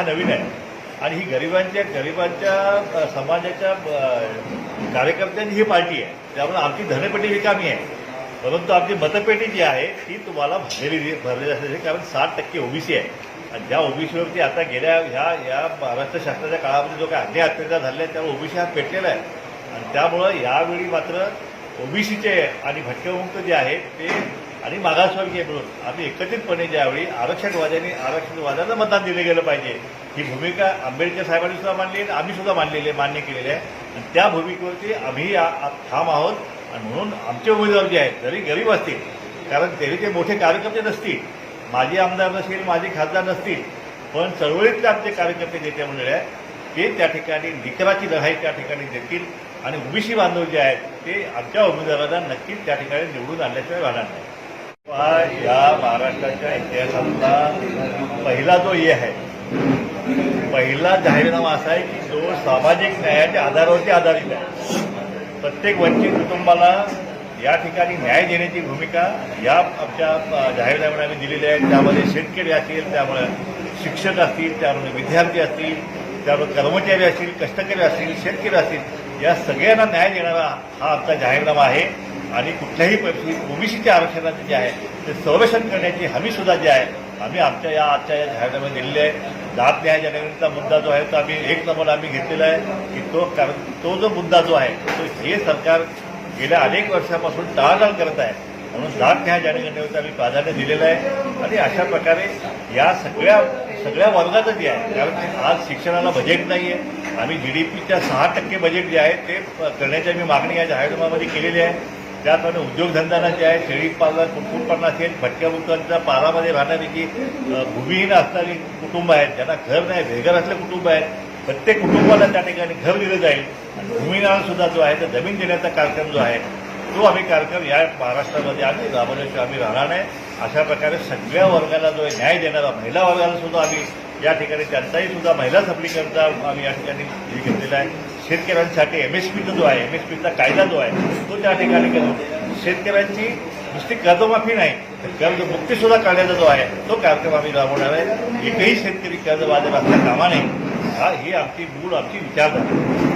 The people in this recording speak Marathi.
हा नवीन आहे आणि ही गरिबांच्या समाजाच्या कार्यकर्त्यांची ही पार्टी आहे. त्यामुळे आमची धनपेटी रिकामी आहे, परंतु आमची मतपेटी जी आहे ती तुम्हाला भरलेली असते. कारण 60% ओबीसी आहे आणि ज्या ओबीसीवरती आता गेल्या या महाराष्ट्र शासनाच्या काळामध्ये जो काही अन्याय अत्याचार झाले आहेत त्यामुळे ओबीसी हा पेटलेला आहे आणि त्यामुळं यावेळी मात्र ओबीसीचे आणि भटक्यामुक्त जे आहेत ते आणि मागासवर्गीय मिळून आम्ही एकत्रितपणे ज्यावेळी आरक्षणवाद्यांना मतदान दिलं गेलं पाहिजे ही भूमिका आंबेडकर साहेबांनी सुद्धा मांडली आहे, आम्ही सुद्धा मान्य केलेली आहे आणि त्या भूमिकेवरती आम्ही ठाम आहोत. आणि म्हणून आमचे उमेदवार जे आहेत जरी गरीब असतील, कारण तरी ते मोठे कार्यकर्ते नसतील, माजी आमदार नसतील, माजी खासदार नसतील, पण चळवळीतले आमचे कार्यकर्ते नेते मंडळी आहेत ते त्या ठिकाणी निकराची लढाई त्या ठिकाणी देतील आणि ओबीसी बांधव जे आहेत ते आमच्या उमेदवारांना नक्कीच त्या ठिकाणी निवडून आणल्याशिवाय राहणार नाही. या महाराष्ट्राच्या इतिहासातला पहिला जो आहे पहिला जाहीरनामा असा आहे की जो सामाजिक न्यायाच्या आधारावरती आधारित आहे. प्रत्येक वंचित कुटुंबाला या ठिकाणी न्याय देण्याची भूमिका या आमच्या जाहीरनाम्याने आम्ही दिलेली आहे. त्यामध्ये शेतकरी असतील, त्यामुळे शिक्षक असतील, त्यामुळे विद्यार्थी असतील, त्यामुळे कर्मचारी असतील, कष्टकरी असतील, शेतकरी असतील, या सगळ्यांना न्याय देणारा हा आमचा जाहीरनामा आहे. आणि कुठल्याही परिस्थितीत ओबीसीच्या आरक्षणाचे जे आहे ते संरक्षण करण्याची हमीसुद्धा जी आहे आम्ही आजच्या या जाहीरनाम्यात दिलेली आहे. जात न्याय जनगणनेचा मुद्दा जो आहे तो आम्ही एक नंबर आम्ही घेतलेला आहे की तो जो मुद्दा जो आहे तो हे सरकार गेल्या अनेक वर्षापासून टाळाटाळ करत आहे. म्हणून जात न्याय जनगणनेवर आम्ही प्राधान्य दिलेलं आहे आणि अशा प्रकारे या सगळ्या वर्गाचं जे आहे, कारण आज शिक्षणाला बजेट नाही आहे, आम्ही जीडीपीच्या 6% बजेट जे आहे ते करण्याची आम्ही मागणी या जाहीरनाम्यामध्ये केलेली आहे. त्याचप्रमाणे उद्योगधंद्यांना जे आहे शेळीपालन कुक्कुटपालन असेल, भटक्यामुक्तांच्या पारामध्ये राहणारी जी भूमिहीन असणारी कुटुंब आहेत, ज्यांना घर नाही बेघर असले कुटुंब आहेत, प्रत्येक कुटुंबाला त्या ठिकाणी घर दिलं जाईल आणि भूमिहीनाला सुद्धा जो आहे तो जमीन देण्याचा कार्यक्रम जो आहे तो आम्ही कार्यक्रम या महाराष्ट्रामध्ये आम्ही राबवल्याशिवाय आम्ही राहणार नाही. अशा प्रकारे सगळ्या वर्गाला जो न्याय देणारा महिला वर्गाला सुद्धा आम्ही या ठिकाणी त्यांचाही सुद्धा महिला सबलीकरणचा आम्ही या ठिकाणी हे घेतलेला आहे. शेतकऱ्यांसाठी एमएसपीचा जो आहे एमएसपीचा कायदा जो आहे तो त्या ठिकाणी करतो. शेतकऱ्यांची नुसती कर्जमाफी नाही तर कर्जमुक्तीसुद्धा काढण्याचा जो आहे तो कार्यक्रम आम्ही राबवणार आहे. एकही शेतकरी कर्जबाजारी असल्या कामा नये ही आमची मूळ आमची विचारधारा.